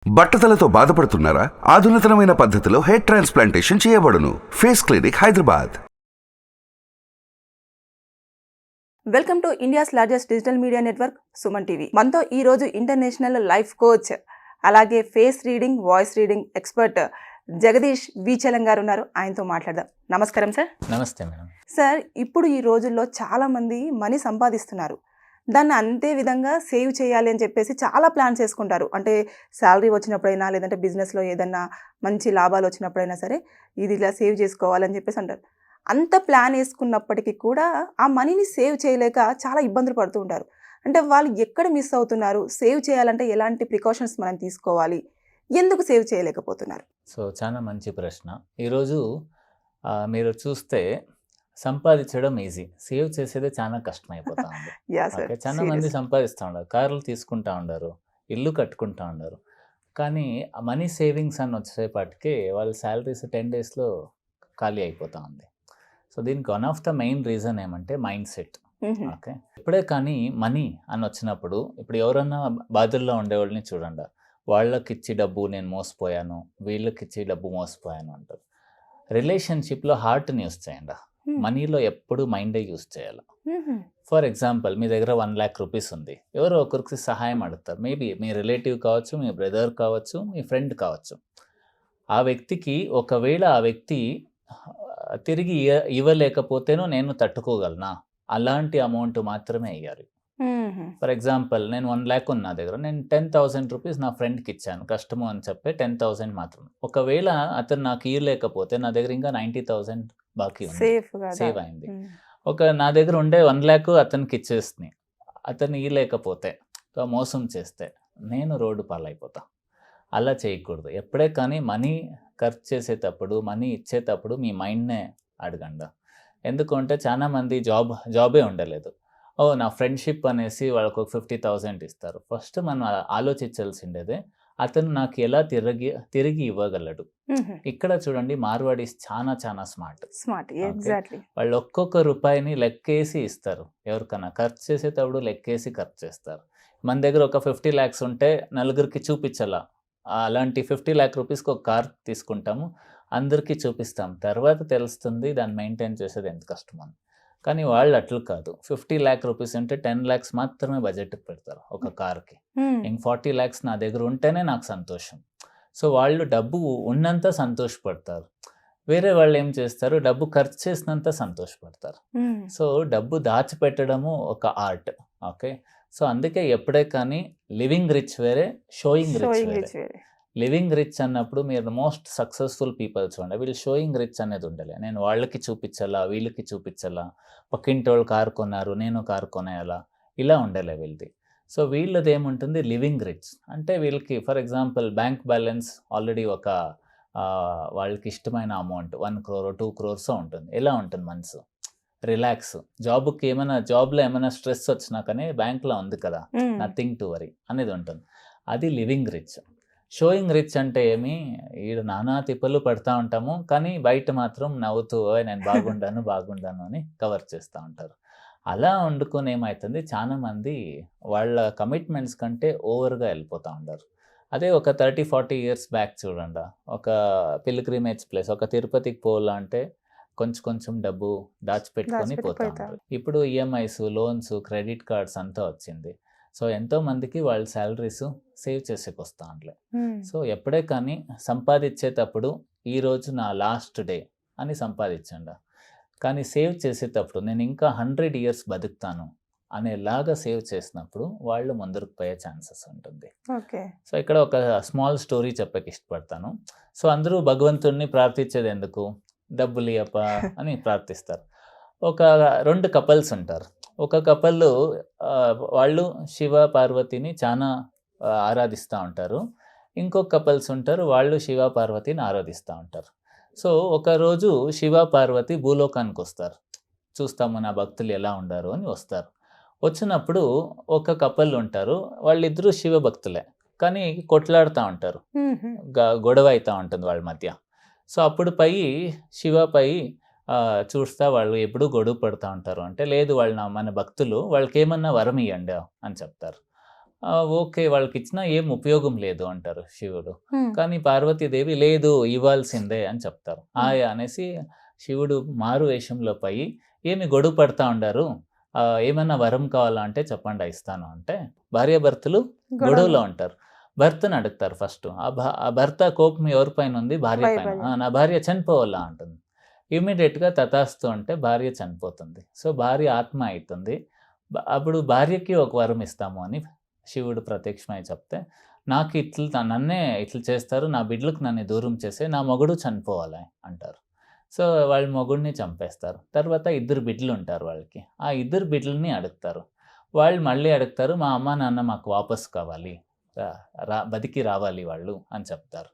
బట్టతలతో బాధపడుతున్నారా? ఆధునితనమైన పద్ధతిలో హెయిర్ ట్రాన్స్ప్లాంటేషన్ చేయబడును. Face clinic Hyderabad. Welcome to India's largest digital media network Suman TV. మనతో ఈరోజు ఇంటర్నేషనల్ లైఫ్ కోచ్ అలాగే face reading voice reading expert Jagadish Vichalam garu ఉన్నారు. ఆయనతో మాట్లాడదాం. నమస్కారం సార్. నమస్తే మేడం. సార్, ఇప్పుడు ఈ రోజుల్లో చాలామంది మనీ సంపాదిస్తున్నారు. దాన్ని అంతే విధంగా సేవ్ చేయాలి అని చెప్పేసి చాలా ప్లాన్స్ చేసుకుంటారు. అంటే శాలరీ వచ్చినప్పుడైనా లేదంటే బిజినెస్లో ఏదన్నా మంచి లాభాలు వచ్చినప్పుడైనా సరే ఇది ఇలా సేవ్ చేసుకోవాలని చెప్పేసి అంటారు. అంత ప్లాన్ వేసుకున్నప్పటికీ కూడా ఆ మనీని సేవ్ చేయలేక చాలా ఇబ్బందులు పడుతూ ఉంటారు. అంటే వాళ్ళు ఎక్కడ మిస్ అవుతున్నారు? సేవ్ చేయాలంటే ఎలాంటి ప్రికాషన్స్ మనం తీసుకోవాలి? ఎందుకు సేవ్ చేయలేకపోతున్నారు? సో చాలా మంచి ప్రశ్న. ఈరోజు మీరు చూస్తే సంపాదించడం ఈజీ, సేవ్ చేసేదే చాలా కష్టమైపోతా ఉంది. ఓకే, చాలా మంది సంపాదిస్తూ ఉన్నారు, కార్లు తీసుకుంటా ఉన్నారు, ఇల్లు కట్టుకుంటా ఉన్నారు. కానీ ఆ మనీ సేవింగ్స్ అని వచ్చేపాటికి వాళ్ళ శాలరీస్ 10 డేస్లో ఖాళీ అయిపోతూ ఉంది. సో దీనికి one of the main reason ఏమంటే మైండ్ సెట్. ఓకే, ఇప్పుడే కానీ మనీ అని వచ్చినప్పుడు ఇప్పుడు ఎవరన్నా బాధల్లో ఉండేవాళ్ళని చూడండి, వాళ్ళకిచ్చి డబ్బు నేను మోసపోయాను, వీళ్ళకిచ్చి డబ్బు మోసపోయాను అంటారు. రిలేషన్షిప్లో హార్ట్ని యూస్ చేయండి, మనీలో ఎప్పుడు మైండే యూస్ చేయాలి. ఫర్ ఎగ్జాంపుల్, మీ దగ్గర 1 lakh రూపీస్ ఉంది, ఎవరో ఒకరికి సహాయం అడుగుతారు. మేబీ మీ రిలేటివ్ కావచ్చు, మీ బ్రదర్ కావచ్చు, మీ ఫ్రెండ్ కావచ్చు. ఆ వ్యక్తికి ఒకవేళ ఆ వ్యక్తి తిరిగి ఇవ్వలేకపోతేనో నేను తట్టుకోగలనా, అలాంటి అమౌంట్ మాత్రమే ఇవ్వాలి. ఫర్ ఎగ్జాంపుల్, నేను 1 lakh ఉన్న నా దగ్గర, నేను 10,000 రూపీస్ నా ఫ్రెండ్కి ఇచ్చాను, కష్టము అని చెప్పి 10,000 మాత్రమే. ఒకవేళ అతను నాకు ఇవ్వలేకపోతే నా దగ్గర ఇంకా 90,000 బాకీ ఉంది, సేవ్ అయింది. నా దగ్గర ఉండే 1 lakh అతనికి ఇచ్చేస్తుంది, అతను ఇవ్వలేకపోతే మోసం చేస్తే నేను రోడ్డు పాలైపోతా. అలా చేయకూడదు. ఎప్పుడే కానీ మనీ ఖర్చు చేసేటప్పుడు, మనీ ఇచ్చేటప్పుడు మీ మైండ్నే అడగండి. ఎందుకంటే చాలామంది జాబే ఉండలేదు, నా ఫ్రెండ్షిప్ అనేసి వాళ్ళకు ఒక 50,000 ఇస్తారు. ఫస్ట్ మనం ఆలోచించాల్సిండేదే అతను నాకు ఎలా తిరిగి ఇవ్వగలడు. ఇక్కడ చూడండి, మార్వాడీస్ చాలా చాలా స్మార్ట్. వాళ్ళు ఒక్కొక్క రూపాయిని లెక్కేసి ఇస్తారు. ఎవరికన్నా ఖర్చు చేసేటప్పుడు లెక్కేసి ఖర్చు చేస్తారు. మన దగ్గర ఒక 50 lakhs ఉంటే నలుగురికి చూపించాలా, అలాంటి 50 lakh రూపీస్కి ఒక కార్ తీసుకుంటాము, అందరికీ చూపిస్తాం, తర్వాత తెలుస్తుంది దాన్ని మెయింటైన్ చేసేది ఎంత కష్టమని. కానీ వాళ్ళు అట్లు కాదు. 50 lakh రూపీస్ అంటే 10 lakhs మాత్రమే బడ్జెట్కి పెడతారు ఒక కార్కి. ఇంక 40 lakhs నా దగ్గర ఉంటేనే నాకు సంతోషం. సో వాళ్ళు డబ్బు ఉన్నంత సంతోషపడతారు. వేరే వాళ్ళు ఏం చేస్తారు, డబ్బు ఖర్చు చేసినంత సంతోషపడతారు. సో డబ్బు దాచిపెట్టడము ఒక ఆర్ట్. ఓకే, సో అందుకే ఎప్పుడే కానీ లివింగ్ రిచ్ వేరే, షోయింగ్ రిచ్ వేరే. లివింగ్ రిచ్ అన్నప్పుడు మీరు మోస్ట్ సక్సెస్ఫుల్ పీపుల్ చూడండి, వీళ్ళు షోయింగ్ రిచ్ అనేది ఉండలే. నేను వాళ్ళకి చూపించాలా, వీళ్ళకి చూపించాలా, పక్కింటి వాళ్ళు కారు కొన్నారు నేను కారు కొనేయాలా, ఇలా ఉండలే వీళ్ళది. సో వీళ్ళది ఏముంటుంది, లివింగ్ రిచ్. అంటే వీళ్ళకి for example bank balance already ఒక వాళ్ళకి ఇష్టమైన అమౌంట్ 1 crore 2 crores ఉంటుంది. ఎలా ఉంటుంది మనసు, రిలాక్స్. జాబ్లో ఏమైనా స్ట్రెస్ వచ్చినా కానీ బ్యాంక్లో ఉంది కదా, నథింగ్ టు వరీ అనేది ఉంటుంది. అది లివింగ్ రిచ్. షోయింగ్ రిచ్ అంటే ఏమి, ఈడ నానా తిప్పలు పడుతూ ఉంటాము, కానీ బయట మాత్రం నవ్వుతూ నేను బాగుండాను అని కవర్ చేస్తూ ఉంటారు. అలా వండుకొని ఏమవుతుంది, చాలామంది వాళ్ళ కమిట్మెంట్స్ కంటే ఓవర్గా వెళ్ళిపోతూ ఉంటారు. అదే ఒక 30-40 years బ్యాక్ చూడండి, ఒక పిల్గ్రిమేజ్ ప్లేస్, ఒక తిరుపతికి పోవాలంటే కొంచెం డబ్బు దాచిపెట్టుకొని పోతా ఉంటారు. ఇప్పుడు ఈఎంఐస్, లోన్స్, క్రెడిట్ కార్డ్స్ అంతా వచ్చింది. సో ఎంతోమందికి వాళ్ళ శాలరీస్ సేవ్ చేసేకొస్తా ఉంటాయి. సో ఎప్పుడే కానీ సంపాదించేటప్పుడు ఈరోజు నా లాస్ట్ డే అని సంపాదించండి, కానీ సేవ్ చేసేటప్పుడు నేను ఇంకా 100 years బతుకుతాను అనేలాగా సేవ్ చేసినప్పుడు వాళ్ళు ముందరకు పోయే ఛాన్సెస్ ఉంటుంది. సో ఇక్కడ ఒక స్మాల్ స్టోరీ చెప్పక ఇష్టపడతాను. సో అందరూ భగవంతుడిని ప్రార్థించేది ఎందుకు, డబ్బులు ఇయ్యప్ప అని ప్రార్థిస్తారు. ఒక 2 couples ఉంటారు. ఒక కపుల్ వాళ్ళు శివ పార్వతిని చాలా ఆరాధిస్తూ ఉంటారు. ఇంకొక కపుల్స్ ఉంటారు, వాళ్ళు శివ పార్వతిని ఆరాధిస్తూ ఉంటారు. సో ఒకరోజు శివ పార్వతి భూలోకానికి వస్తారు, చూస్తాము నా భక్తులు ఎలా ఉండారు అని వస్తారు. వచ్చినప్పుడు ఒక కపుల్ ఉంటారు, వాళ్ళిద్దరూ శివ భక్తులే, కానీ కొట్లాడుతూ ఉంటారు, గొడవ అవుతూ ఉంటుంది వాళ్ళ మధ్య. సో అప్పుడు శివపై చూస్తా వాళ్ళు ఎప్పుడూ గొడవ పడుతూ ఉంటారు. అంటే లేదు, వాళ్ళు మన భక్తులు, వాళ్ళకి ఏమన్నా వరం ఇవ్వండి అని చెప్తారు. ఓకే వాళ్ళకి ఇచ్చినా ఏం ఉపయోగం లేదు అంటారు శివుడు. కానీ పార్వతీదేవి లేదు ఇవ్వాల్సిందే అని చెప్తారు. ఆయా అనేసి శివుడు మారు వేషంలో పోయి ఏమి గొడవ పడతా ఉండారు, ఏమన్నా వరం కావాలా అంటే చెప్పండి ఇస్తాను అంటే, భార్యాభర్తలు గొడవలో ఉంటారు. భర్తను అడుగుతారు ఫస్ట్. ఆ భర్త కోపం ఎవరిపైన ఉంది? భార్య పైన. నా భార్య చనిపోవాలా అంటుంది. ఇమీడియట్గా తథాస్తు అంటే భార్య చనిపోతుంది. సో భార్య ఆత్మ అవుతుంది. అప్పుడు భార్యకి ఒక వరం ఇస్తాము అని శివుడు ప్రత్యక్షమై చెప్తే, నాకు నన్నే ఇట్లా చేస్తారు, నా బిడ్డలకు నన్ను దూరం చేసే, నా మొగుడు చనిపోవాలి అంటారు. సో వాళ్ళ మొగుడిని చంపేస్తారు. తర్వాత 2 బిడ్డలు ఉంటారు వాళ్ళకి. ఆ 2 బిడ్డలని అడుగుతారు. వాళ్ళు మళ్ళీ అడుగుతారు, మా అమ్మ నాన్న మాకు వాపస్ కావాలి, బతికి రావాలి వాళ్ళు అని చెప్తారు.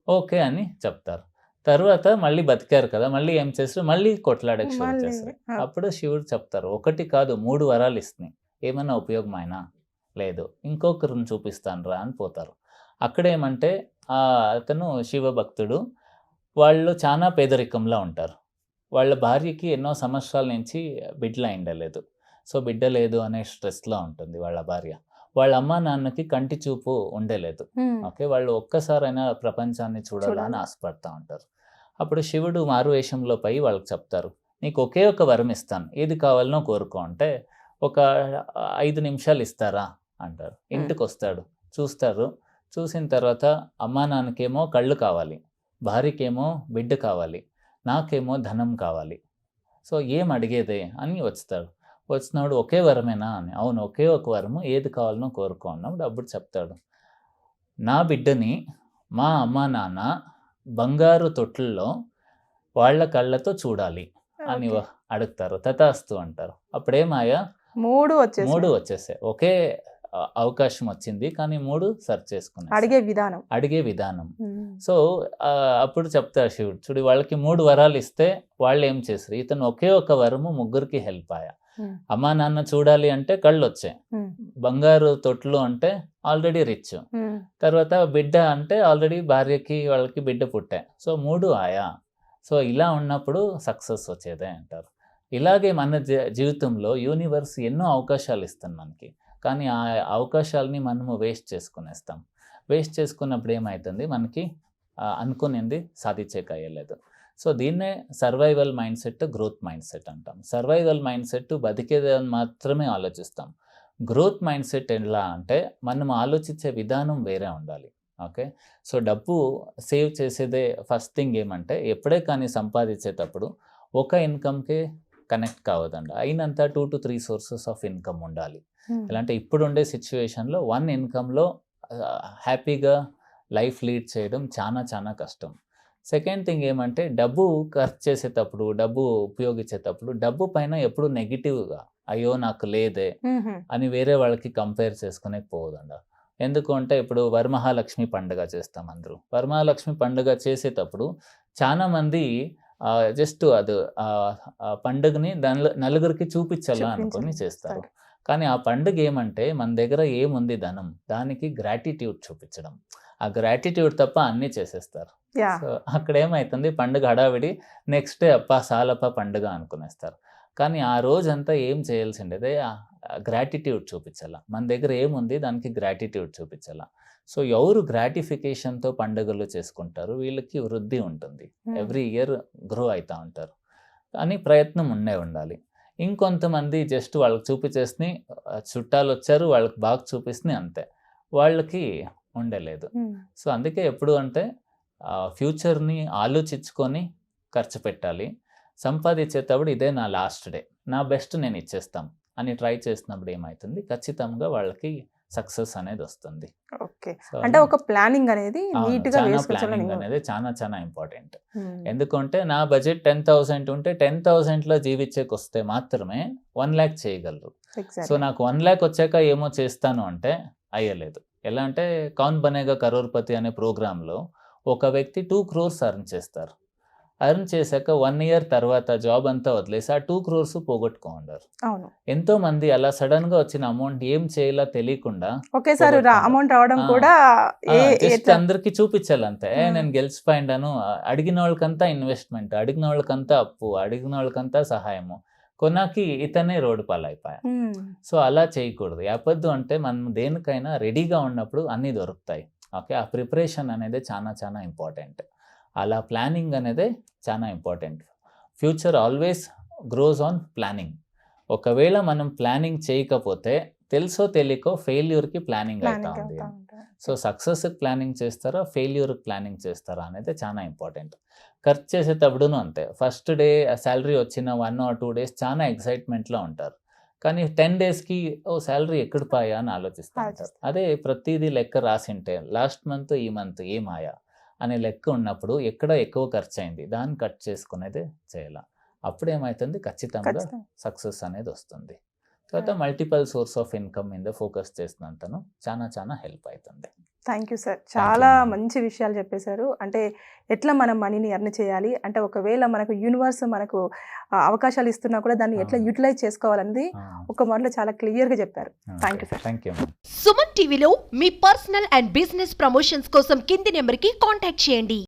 ఓకే అని చెప్తారు. తర్వాత మళ్ళీ బతికారు కదా, మళ్ళీ ఏం చేస్తారు, మళ్ళీ కొట్లాడక శివుడు చేస్తారు. అప్పుడు శివుడు చెప్తారు, 1 కాదు 3 వరాలు ఇస్తున్నాయి, ఏమన్నా ఉపయోగమైనా లేదు, ఇంకొకరిని చూపిస్తాను రా అని పోతారు. అక్కడేమంటే అతను శివభక్తుడు, వాళ్ళు చాలా పేదరికంలో ఉంటారు. వాళ్ళ భార్యకి ఎన్నో సంవత్సరాల నుంచి బిడ్డలు అయిండలేదు. సో బిడ్డ లేదు అనే స్ట్రెస్లో ఉంటుంది వాళ్ళ భార్య. వాళ్ళ అమ్మ నాన్నకి కంటి చూపు ఉండలేదు. ఓకే, వాళ్ళు ఒక్కసారైనా ప్రపంచాన్ని చూడాలని ఆశపడతా ఉంటారు. అప్పుడు శివుడు మారు వేషంలో పై వాళ్ళకి చెప్తారు, నీకు ఒకే ఒక వరం ఇస్తాను, ఏది కావాలనో కోరుకో అంటే, ఒక 5 నిమిషాలు ఇస్తారా అంటారు. ఇంటికి వస్తాడు, చూస్తారు. చూసిన తర్వాత అమ్మా నాన్నకేమో కళ్ళు కావాలి, భార్యకేమో బిడ్డ కావాలి, నాకేమో ధనం కావాలి. సో ఏం అడిగేదే అని వస్తాడు. వచ్చినప్పుడు ఒకే వరమేనా అని, అవును ఒకే ఒక వరము, ఏది కావాలనో కోరుకో అన్నప్పుడు అప్పుడు చెప్తాడు, నా బిడ్డని మా అమ్మ నాన్న బంగారు తొట్లలో వాళ్ళ కళ్ళతో చూడాలి అని అడుగుతారు. తథాస్తు అంటారు. అప్పుడేమాయా 3 వచ్చేసాయి. ఒకే అవకాశం వచ్చింది కానీ 3 సర్చ్ చేసుకున్నారు. అడిగే విధానం. సో అప్పుడు చెప్తారు శివుడు, చూడు వాళ్ళకి 3 వరాలు ఇస్తే వాళ్ళు ఏం చేస్తారు, ఇతను ఒకే ఒక వరము 3కి హెల్ప్ అయ్యా. అమ్మా నాన్న చూడాలి అంటే కళ్ళు వచ్చాయి, బంగారు తొట్లు అంటే ఆల్రెడీ రిచ్, తర్వాత బిడ్డ అంటే ఆల్రెడీ భార్యకి వాళ్ళకి బిడ్డ పుట్టాయి. సో 3 ఆయా. సో ఇలా ఉన్నప్పుడు సక్సెస్ వచ్చేదే అంటారు. ఇలాగే మన జీవితంలో యూనివర్స్ ఎన్నో అవకాశాలు ఇస్తుంది మనకి, కానీ ఆ అవకాశాలని మనము వేస్ట్ చేసుకునేస్తాం. వేస్ట్ చేసుకున్నప్పుడు ఏమవుతుంది, మనకి అనుకునేది సాధించేకయ్యలేదు. సో దీన్నే survival mind set, growth mind set అంటాం. సర్వైవల్ మైండ్ సెట్ బతికేదని మాత్రమే ఆలోచిస్తాం. గ్రోత్ మైండ్ సెట్ ఎలా అంటే మనం ఆలోచించే విధానం వేరే ఉండాలి. ఓకే, సో డబ్బు సేవ్ చేసేదే ఫస్ట్ థింగ్ ఏమంటే, ఎప్పుడే కానీ సంపాదించేటప్పుడు ఒక ఇన్కమ్కే కనెక్ట్ కావద్దండి, అయినంత 2 to 3 సోర్సెస్ ఆఫ్ ఇన్కమ్ ఉండాలి. ఎలా అంటే ఇప్పుడు ఉండే సిచ్యువేషన్లో 1 ఇన్కమ్లో హ్యాపీగా లైఫ్ లీడ్ చేయడం చాలా చాలా కష్టం. సెకండ్ థింగ్ ఏమంటే, డబ్బు ఖర్చు చేసేటప్పుడు, డబ్బు ఉపయోగించేటప్పుడు డబ్బు పైన ఎప్పుడు నెగిటివ్గా అయ్యో నాకు లేదే అని వేరే వాళ్ళకి కంపేర్ చేసుకునే పోదండి. ఎందుకు అంటే ఇప్పుడు వరమహాలక్ష్మి పండుగ చేస్తాం అందరూ. వరమహాలక్ష్మి పండుగ చేసేటప్పుడు చాలామంది జస్ట్ అది పండుగని నలుగురికి చూపించాలా అనుకుని చేస్తారు. కానీ ఆ పండుగ ఏమంటే, మన దగ్గర ఏముంది ధనం, దానికి గ్రాటిట్యూడ్ చూపించడం. ఆ గ్రాటిట్యూడ్ తప్ప అన్నీ చేసేస్తారు. సో అక్కడ ఏమవుతుంది, పండుగ హడావిడి, నెక్స్ట్ డే అప్ప సాలప్ప పండుగ అనుకునేస్తారు. కానీ ఆ రోజంతా ఏం చేయాల్సిండేదే గ్రాటిట్యూడ్ చూపించాల. మన దగ్గర ఏముంది దానికి గ్రాటిట్యూడ్ చూపించాల. సో ఎవరు గ్రాటిఫికేషన్తో పండుగలు చేసుకుంటారు వీళ్ళకి వృద్ధి ఉంటుంది, ఎవ్రీ ఇయర్ గ్రో అవుతూ ఉంటారు. కానీ ప్రయత్నం ఉండాలి. ఇంకొంతమంది జస్ట్ వాళ్ళకి చూపించేసి, చుట్టాలు వచ్చారు వాళ్ళకి బాగా చూపిస్తుంది అంతే, వాళ్ళకి ఉండలేదు. సో అందుకే ఎప్పుడు అంటే ఫ్యూచర్ని ఆలోచించుకొని ఖర్చు పెట్టాలి. సంపాదించేటప్పుడు ఇదే నా లాస్ట్ డే, నా బెస్ట్ నేను ఇచ్చేస్తాం అని ట్రై చేసినప్పుడు ఏమవుతుంది, ఖచ్చితంగా వాళ్ళకి సక్సెస్ అనేది వస్తుంది. ఓకే, అంటే ఒక ప్లానింగ్ అనేది ప్లానింగ్ అనేది చాలా చాలా ఇంపార్టెంట్. ఎందుకంటే నా బడ్జెట్ 10,000 ఉంటే 10,000లో జీవించేకి వస్తే మాత్రమే 1 lakh చేయగలరు. సో నాకు 1 lakh వచ్చాక ఏమో చేస్తాను అంటే అయ్యలేదు. ఎలా అంటే కౌన్ బనేగా కరోర్పతి అనే ప్రోగ్రాంలో ఒక వ్యక్తి 2 crores అర్న్ చేస్తారు. అర్న్ చేశాక 1 year తర్వాత జాబ్ అంతా వదిలేసి ఆ 2 crores పోగొట్టుకోండారు. ఎంతో మంది అలా సడన్ గా వచ్చిన అమౌంట్ ఏం చేయాలో తెలియకుండా ఒకేసారి అమౌంట్ రావడం కూడా జస్ట్ అందరికి చూపించాలంతే, నేను గెలిచిపోయిండాను. అడిగిన వాళ్ళకంతా ఇన్వెస్ట్మెంట్, అడిగిన వాళ్ళకంతా అప్పు, అడిగిన వాళ్ళకంతా సహాయము. కొన్నాకి ఇతనే రోడ్డు పాలైపోయా. సో అలా చేయకూడదు. యాపద్దు అంటే మనం దేనికైనా రెడీగా ఉన్నప్పుడు అన్నీ దొరుకుతాయి. ఓకే, ఆ ప్రిపరేషన్ అనేది చాలా చాలా ఇంపార్టెంట్. అలా ప్లానింగ్ అనేది చాలా important. Future always gross on planning. ఒకవేళ మనం ప్లానింగ్ చేయకపోతే తెలుసో తెలియకో ఫెయిల్యూర్కి ప్లానింగ్ అవుతా ఉంది. సో సక్సెస్కి ప్లానింగ్ చేస్తారా, ఫెయిల్యూర్కి ప్లానింగ్ చేస్తారా అనేది చాలా ఇంపార్టెంట్. ఖర్చు చేసేటప్పుడును అంతే. ఫస్ట్ డే శాలరీ వచ్చిన 1 or 2 days చాలా ఎక్సైట్మెంట్లో ఉంటారు. కానీ 10 daysకి శాలరీ ఎక్కడ పాయా అని ఆలోచిస్తూ ఉంటారు. అదే ప్రతిదీ లెక్క రాసింటే లాస్ట్ మంత్ ఈ మంత్ ఏమాయా అనే లెక్క ఉన్నప్పుడు ఎక్కడ ఎక్కువ ఖర్చు అయింది దాన్ని కట్ చేసుకునేది చేయాలి. అప్పుడు ఏమవుతుంది, ఖచ్చితంగా సక్సెస్ అనేది వస్తుంది. తర్వాత మల్టిపల్ సోర్స్ ఆఫ్ ఇన్కమ్ మీద ఫోకస్ చేసినంతను చాలా చాలా హెల్ప్ అవుతుంది. థ్యాంక్ యూ సార్, చాలా మంచి విషయాలు చెప్పేశారు. అంటే ఎట్లా మనం మనీని ఎర్న్ చేయాలి, అంటే ఒకవేళ మనకు యూనివర్స్ మనకు అవకాశాలు ఇస్తున్నా కూడా దాన్ని ఎట్లా యూటిలైజ్ చేసుకోవాలనేది ఒక మాటలో చాలా క్లియర్గా చెప్పారు. Thank you sir. Thank you. Suman టీవీలో మీ పర్సనల్ అండ్ బిజినెస్ ప్రమోషన్స్ కోసం కింది నెంబర్కి కాంటాక్ట్ చేయండి.